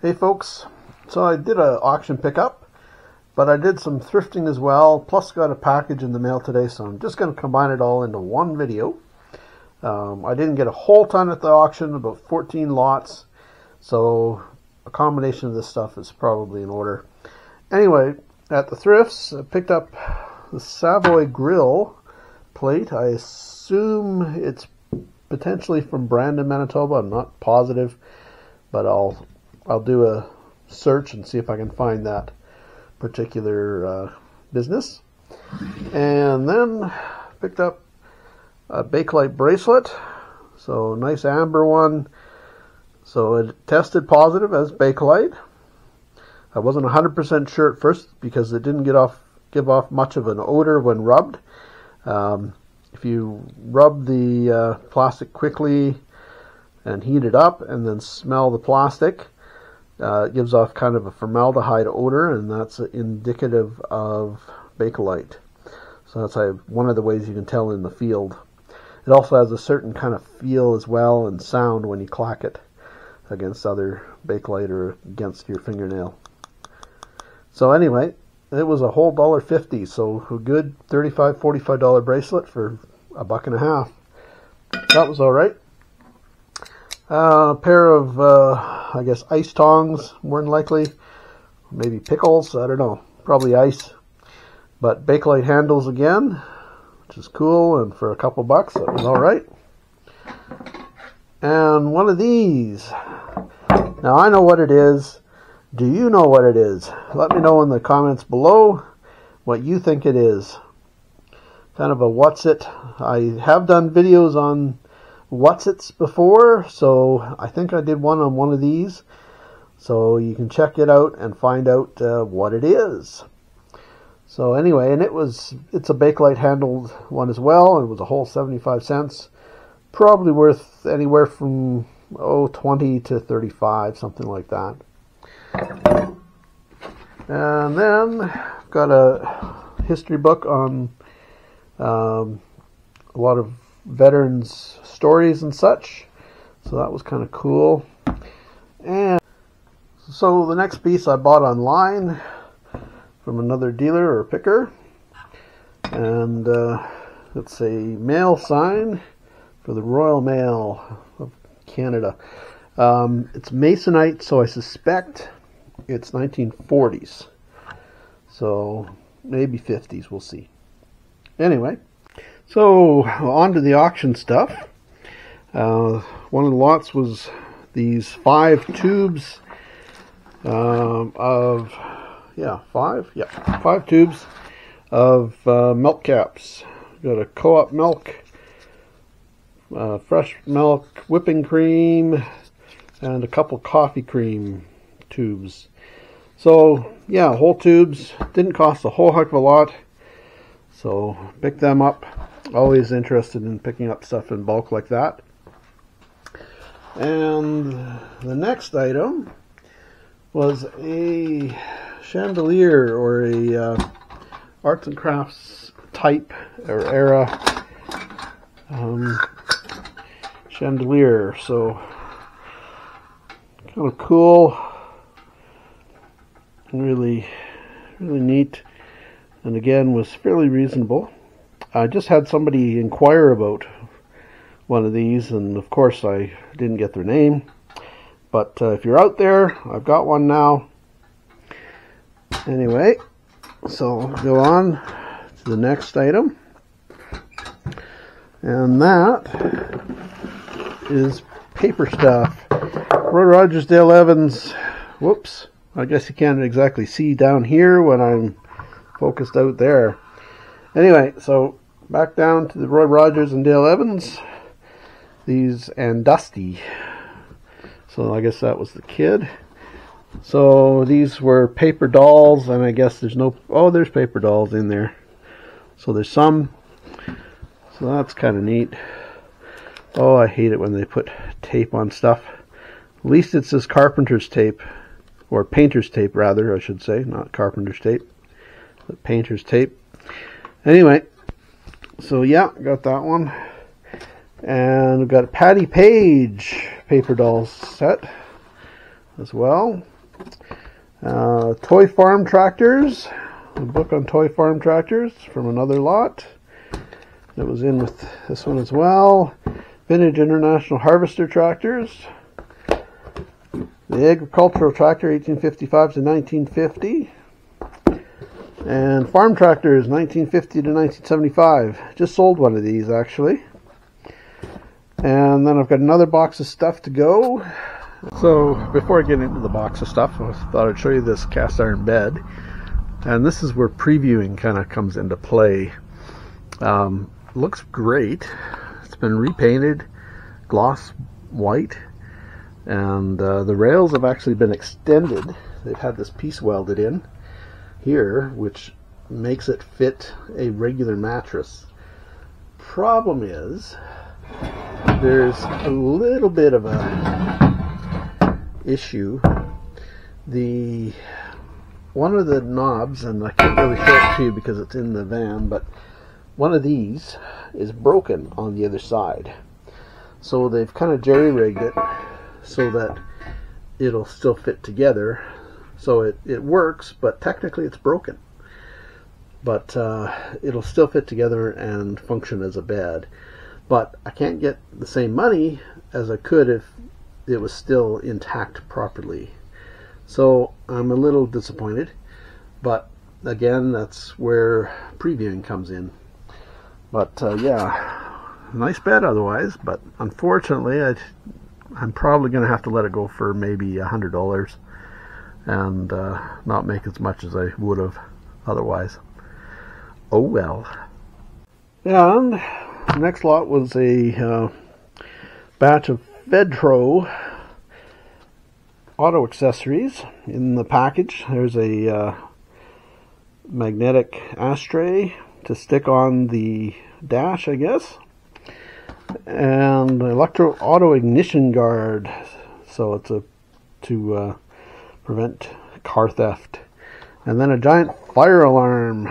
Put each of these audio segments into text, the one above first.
Hey folks, so I did an auction pickup, but I did some thrifting as well, plus got a package in the mail today, so I'm just going to combine it all into one video. I didn't get a whole ton at the auction, about 14 lots, so a combination of this stuff is probably in order. Anyway, at the thrifts, I picked up the Savoy grill plate. I assume it's potentially from Brandon, Manitoba. I'm not positive, but I'll do a search and see if I can find that particular business. And then picked up a Bakelite bracelet, so nice amber one. So it tested positive as Bakelite. I wasn't 100% sure at first because it didn't give off much of an odor when rubbed. If you rub the plastic quickly and heat it up and then smell the plastic, it gives off kind of a formaldehyde odor, and that's indicative of Bakelite. So that's one of the ways you can tell in the field. It also has a certain kind of feel as well and sound when you clack it against other Bakelite or against your fingernail. So anyway, it was a whole $1.50, so a good $35, $45 bracelet for $1.50. That was all right. A pair of, I guess, ice tongs, more than likely. Maybe pickles, I don't know. Probably ice. But Bakelite handles again, which is cool, and for a couple bucks, that was all right. And one of these. Now, I know what it is. Do you know what it is? Let me know in the comments below what you think it is. Kind of a what's it. I have done videos on what's it's before, so I think I did one on one of these, so you can check it out and find out what it is. So anyway, and it's a Bakelite handled one as well, and it was a whole 75 cents, probably worth anywhere from 20 to 35, something like that. And then got a history book on a lot of veterans stories and such, so that was kind of cool. And so the next piece I bought online from another dealer or picker, and it's a mail sign for the Royal Mail of Canada. It's Masonite, so I suspect it's 1940s, so maybe 50s, we'll see. Anyway, so on to the auction stuff. One of the lots was these 5 tubes five tubes of milk caps. Got a co-op milk, fresh milk, whipping cream, and a couple coffee cream tubes. So yeah, whole tubes. Didn't cost a whole heck of a lot, so picked them up. Always interested in picking up stuff in bulk like that. And the next item was a chandelier, or a arts and crafts type or era chandelier. So kind of cool, really neat, and again was fairly reasonable. I just had somebody inquire about one of these, and of course I didn't get their name, but if you're out there, I've got one now. Anyway, so go on to the next item, and that is paper stuff. Roy Rogers, Dale Evans. Whoops, I guess you can't exactly see down here when I'm focused out there. Anyway, so back down to the Roy Rogers and Dale Evans. These and Dusty. So I guess that was the kid. So these were paper dolls, and I guess there's no... Oh, there's paper dolls in there. So there's some. So that's kind of neat. Oh, I hate it when they put tape on stuff. At least it's this carpenter's tape. Or painter's tape, rather, I should say. Not carpenter's tape, but painter's tape. Anyway, so yeah, got that one. And we've got a Patty Page paper doll set. as well. Toy farm tractors, a book on toy farm tractors from another lot that was in with this one as well. Vintage International Harvester tractors. The agricultural tractor 1855 to 1950. And farm tractors 1950 to 1975. Just sold one of these actually. And then I've got another box of stuff to go. So before I get into the box of stuff, I thought I'd show you this cast iron bed. And this is where previewing kind of comes into play. Looks great. It's been repainted gloss white, and the rails have actually been extended. They've had this piece welded in here, which makes it fit a regular mattress. Problem is, there's a little bit of a issue. One of the knobs, and I can't really show it to you because it's in the van, but one of these is broken on the other side. So they've kind of jerry-rigged it so that it'll still fit together. So it works, but technically it's broken. But it'll still fit together and function as a bed. But I can't get the same money as I could if it was still intact properly. So I'm a little disappointed. But again, that's where previewing comes in. But yeah, nice bed otherwise, but unfortunately I'm probably going to have to let it go for maybe $100 and not make as much as I would have otherwise. Oh well. Yeah, and the next lot was a batch of Vedro auto accessories. In the package there's a magnetic ashtray to stick on the dash, I guess, and electro auto ignition guard, so it's to prevent car theft, and then a giant fire alarm.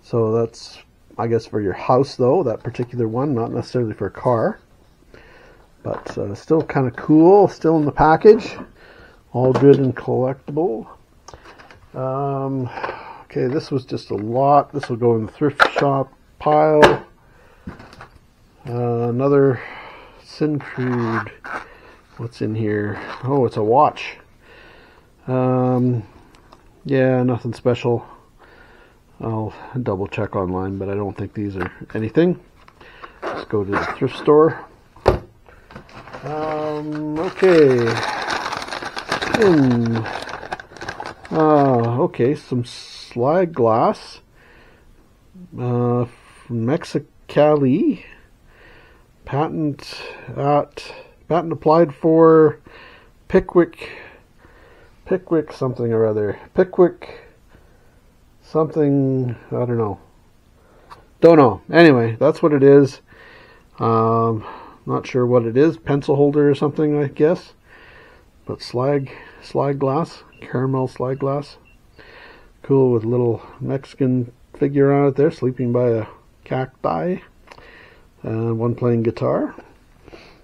So that's, I guess, for your house though, that particular one, not necessarily for a car, but still kind of cool, still in the package, all good and collectible. Okay, this was just a lot. This will go in the thrift shop pile. Another Syncrude. What's in here? Oh, it's a watch. Yeah, nothing special. I'll double check online, but I don't think these are anything. Let's go to the thrift store. Okay. Okay, some slag glass from Mexicali. Patent applied for Pickwick something or other. Pickwick something, I don't know. Anyway, that's what it is. Not sure what it is. Pencil holder or something, I guess. But slag glass, caramel slag glass. Cool, with a little Mexican figure on it there, sleeping by a cacti. One playing guitar.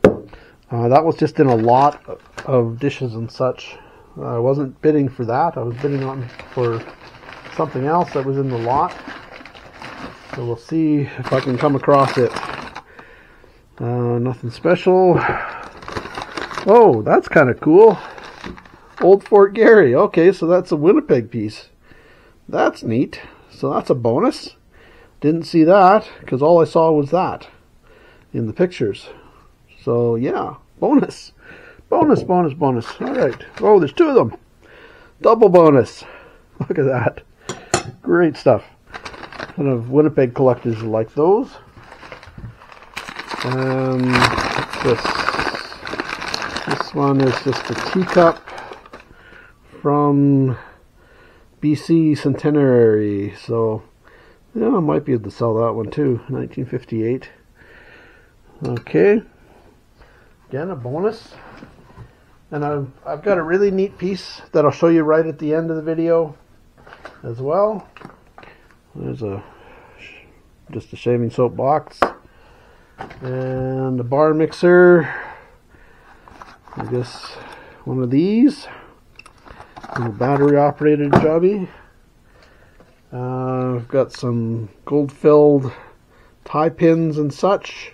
That was just in a lot of dishes and such. I wasn't bidding for that. I was bidding on for something else that was in the lot. So we'll see if I can come across it. Nothing special. Oh, that's kind of cool. Old Fort Garry. Okay, so that's a Winnipeg piece. That's neat. So that's a bonus. Didn't see that because all I saw was that in the pictures. So yeah, bonus. Bonus. Alright. Oh, there's two of them. Double bonus. Look at that. Great stuff. Kind of Winnipeg collectors like those. This one is just a teacup from BC Centenary. So yeah, I might be able to sell that one too. 1958. Okay. Again, a bonus. And I've got a really neat piece that I'll show you right at the end of the video as well. There's just a shaving soap box and a bar mixer. I guess one of these. Little battery operated jobby. I've got some gold filled tie pins and such.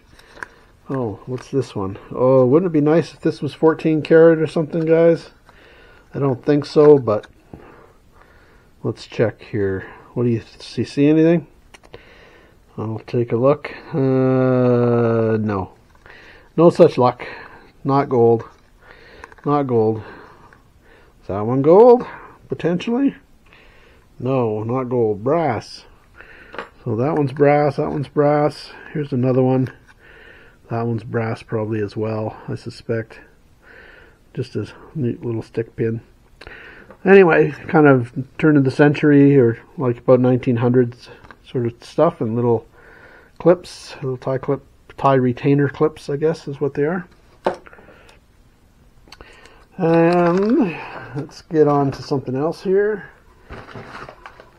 Oh, what's this one? Oh, wouldn't it be nice if this was 14 karat or something, guys? I don't think so, but let's check here. What do you see anything? I'll take a look. No. No such luck. Not gold. Not gold. Is that one gold? Potentially? No, not gold. Brass. So that one's brass, that one's brass. Here's another one. That one's brass probably as well, I suspect. Just a neat little stick pin. Anyway, kind of turn of the century, or like about 1900s sort of stuff, and little clips, little tie retainer clips, I guess is what they are. And let's get on to something else here.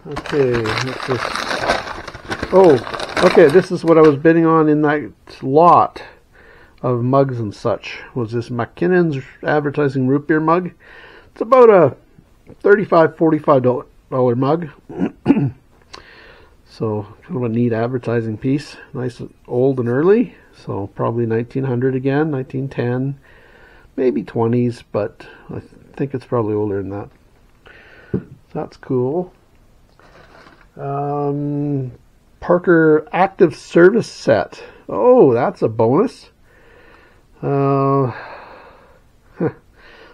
Okay, what's this? Oh, okay, this is what I was bidding on in that lot of mugs and such. Was this McKinnon's advertising root beer mug? It's about a $35–45 mug. So kind of a neat advertising piece. Nice, old and early. So probably 1900 again, 1910, maybe 20s, but I think it's probably older than that. So that's cool. Parker Active Service Set. Oh, that's a bonus.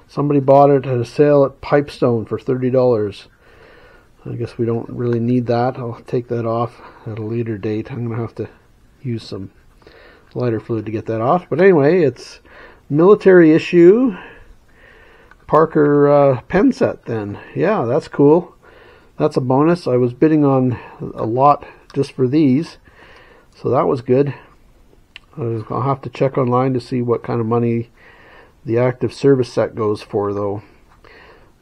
Somebody bought it at a sale at Pipestone for $30. I guess we don't really need that. I'll take that off at a later date. I'm going to have to use some lighter fluid to get that off. But anyway, it's military issue Parker pen set then. Yeah, that's cool. That's a bonus. I was bidding on a lot just for these, so that was good. I'll have to check online to see what kind of money the active service set goes for, though.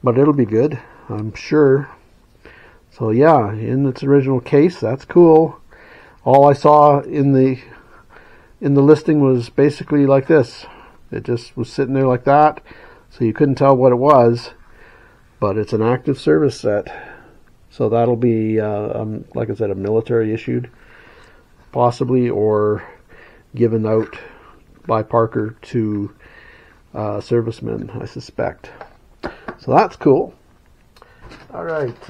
But it'll be good, I'm sure. So yeah, in its original case, that's cool. All I saw in the listing was basically like this. It just was sitting there like that, so you couldn't tell what it was. But it's an active service set. So that'll be, like I said, a military issued, possibly, or given out by Parker to servicemen, I suspect. So that's cool. All right.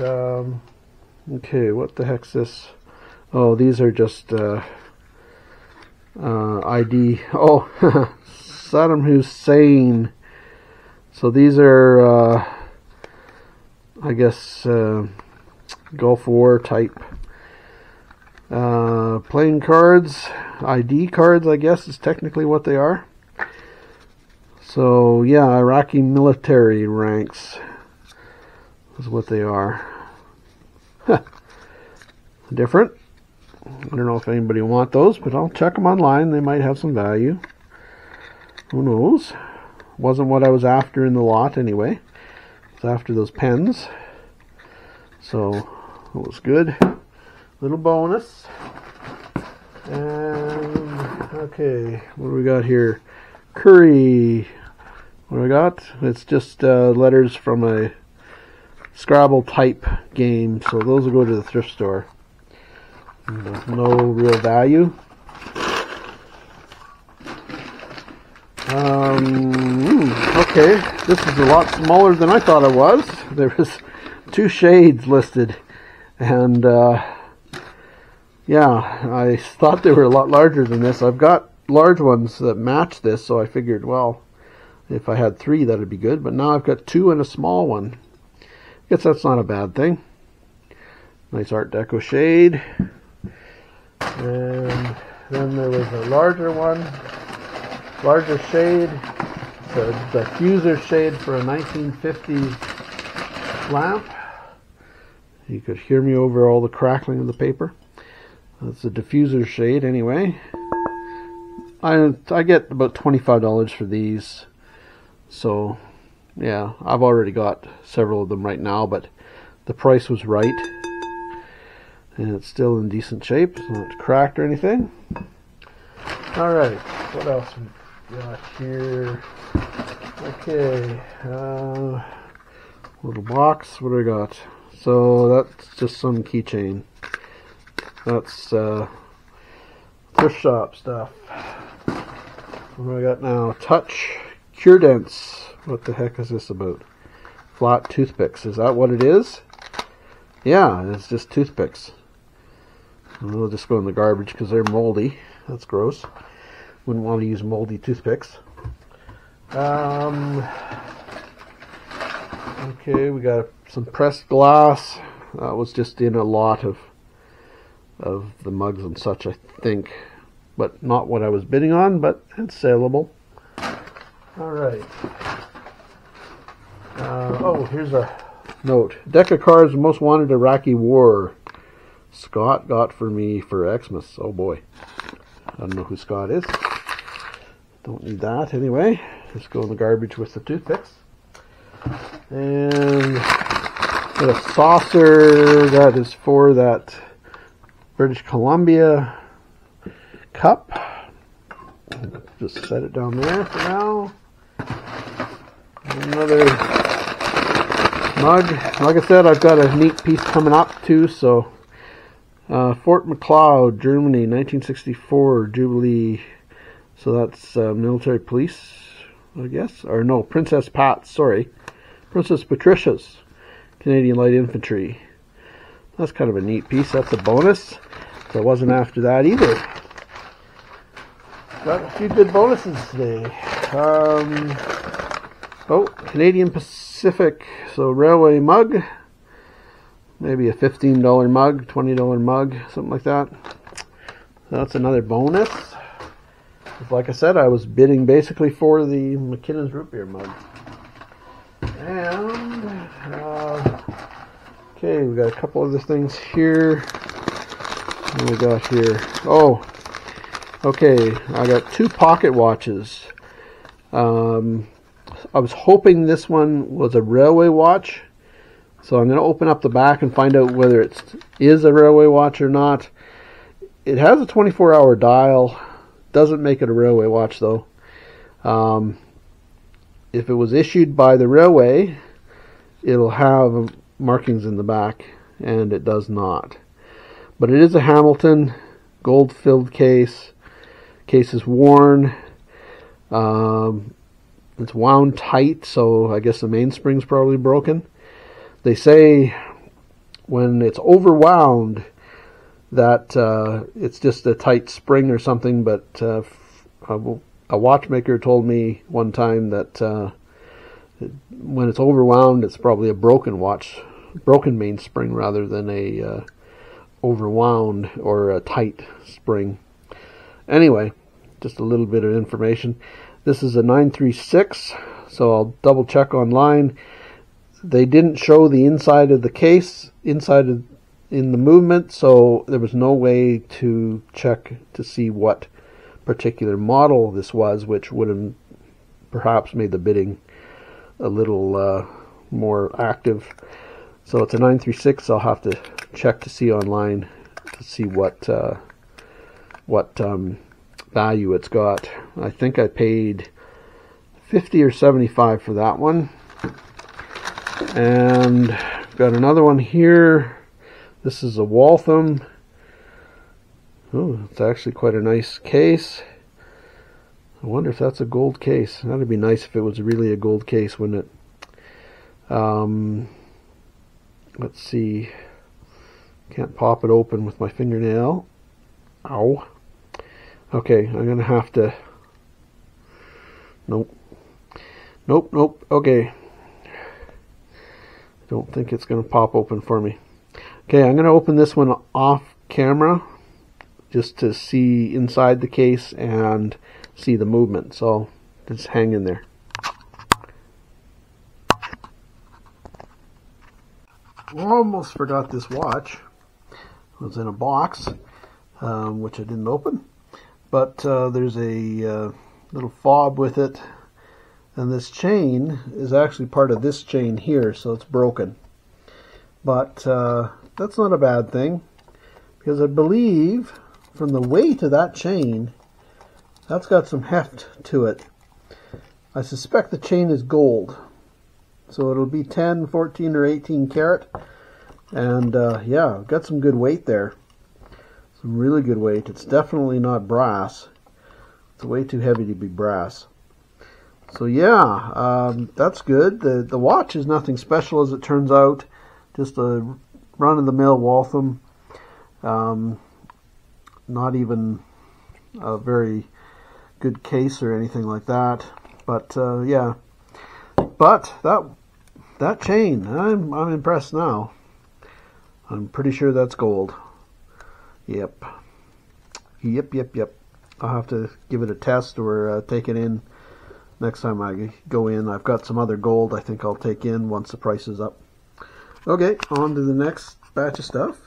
Okay, what the heck's this? Oh, these are just ID. Oh, Saddam Hussein. So these are, I guess, Gulf War type playing cards, ID cards, I guess is technically what they are. So yeah, Iraqi military ranks is what they are. Different. I don't know if anybody want those, but I'll check them online. They might have some value. Who knows? Wasn't what I was after in the lot anyway. It's after those pens. So it was good. Little bonus. And okay, what do we got here? Curry. What do we got? It's just letters from a Scrabble type game. So those will go to the thrift store. And there's no real value. Okay, this is a lot smaller than I thought it was. There was 2 shades listed, and yeah, I thought they were a lot larger than this. I've got large ones that match this, so I figured, well, if I had 3 that'd be good, but now I've got 2 and a small one. I guess that's not a bad thing. Nice Art Deco shade. And then there was a larger one, larger shade, the diffuser shade for a 1950s lamp. You could hear me over all the crackling of the paper. That's a diffuser shade anyway. I get about $25 for these. So yeah, I've already got several of them right now, but the price was right. And it's still in decent shape. It's not cracked or anything. Alright, what else we got here? Okay, little box. What do I got? So that's just some keychain. That's thrift shop stuff. What do I got now? Touch Cure Dents. What the heck is this about? Flat toothpicks. Is that what it is? Yeah, it's just toothpicks. They'll just go in the garbage because they're moldy. That's gross. Wouldn't want to use moldy toothpicks. Okay, we got some pressed glass. That was just in a lot of the mugs and such, I think. But not what I was bidding on, but it's saleable. Alright. Oh, here's a note. Deck of cards, Most Wanted Iraqi War. Scott got for me for Xmas. Oh boy. I don't know who Scott is. Don't need that anyway. Just go in the garbage with the toothpicks. And got a saucer that is for that British Columbia cup. Just set it down there for now. Another mug. Like I said, I've got a neat piece coming up too. So Fort McLeod, Germany, 1964 Jubilee. So that's military police, I guess. Or no, Princess Pat's, sorry. Princess Patricia's, Canadian Light Infantry. That's kind of a neat piece. That's a bonus. So I wasn't after that either. Got a few good bonuses today. Oh, Canadian Pacific. So railway mug. Maybe a $15 mug, $20 mug, something like that. So that's another bonus. Like I said, I was bidding basically for the McKinnon's root beer mug. And, okay, we got a couple other things here. What do we got here? Oh, okay, I got 2 pocket watches. I was hoping this one was a railway watch. So I'm going to open up the back and find out whether it is a railway watch or not. It has a 24-hour dial. Doesn't make it a railway watch though. If it was issued by the railway, it'll have markings in the back, and it does not. But it is a Hamilton gold-filled case. Case is worn. It's wound tight, so I guess the mainspring's probably broken. They say when it's overwound that it's just a tight spring or something, but a watchmaker told me one time that when it's overwound, it's probably a broken mainspring rather than a overwound or a tight spring. Anyway, just a little bit of information. This is a 936, so I'll double check online. They didn't show the inside of the case, in the movement, so there was no way to check to see what particular model this was, which would have perhaps made the bidding a little more active. So it's a 936. I'll have to check to see online to see what value it's got. I think I paid $50 or $75 for that one. And got another one here. This is a Waltham. Oh, it's actually quite a nice case. I wonder if that's a gold case. That'd be nice if it was really a gold case, wouldn't it? Let's see. Can't pop it open with my fingernail. Ow. Okay, I'm gonna have to... Nope. Nope. Okay. Don't think it's going to pop open for me. Okay, I'm going to open this one off camera just to see inside the case and see the movement. So just hang in there. Almost forgot this watch. It was in a box, which I didn't open. But there's a little fob with it. And this chain is actually part of this chain here, so it's broken. But that's not a bad thing, because I believe from the weight of that chain, that's got some heft to it. I suspect the chain is gold. So it'll be 10, 14, or 18 karat. And yeah, got some good weight there. Some really good weight. It's definitely not brass. It's way too heavy to be brass. So yeah, that's good. The watch is nothing special as it turns out. Just a run-of-the-mill Waltham. Not even a very good case or anything like that. But yeah. But that chain, I'm impressed now. I'm pretty sure that's gold. Yep. I'll have to give it a test or take it in next time I go in. I've got some other gold I think I'll take in once the price is up. Okay, on to the next batch of stuff.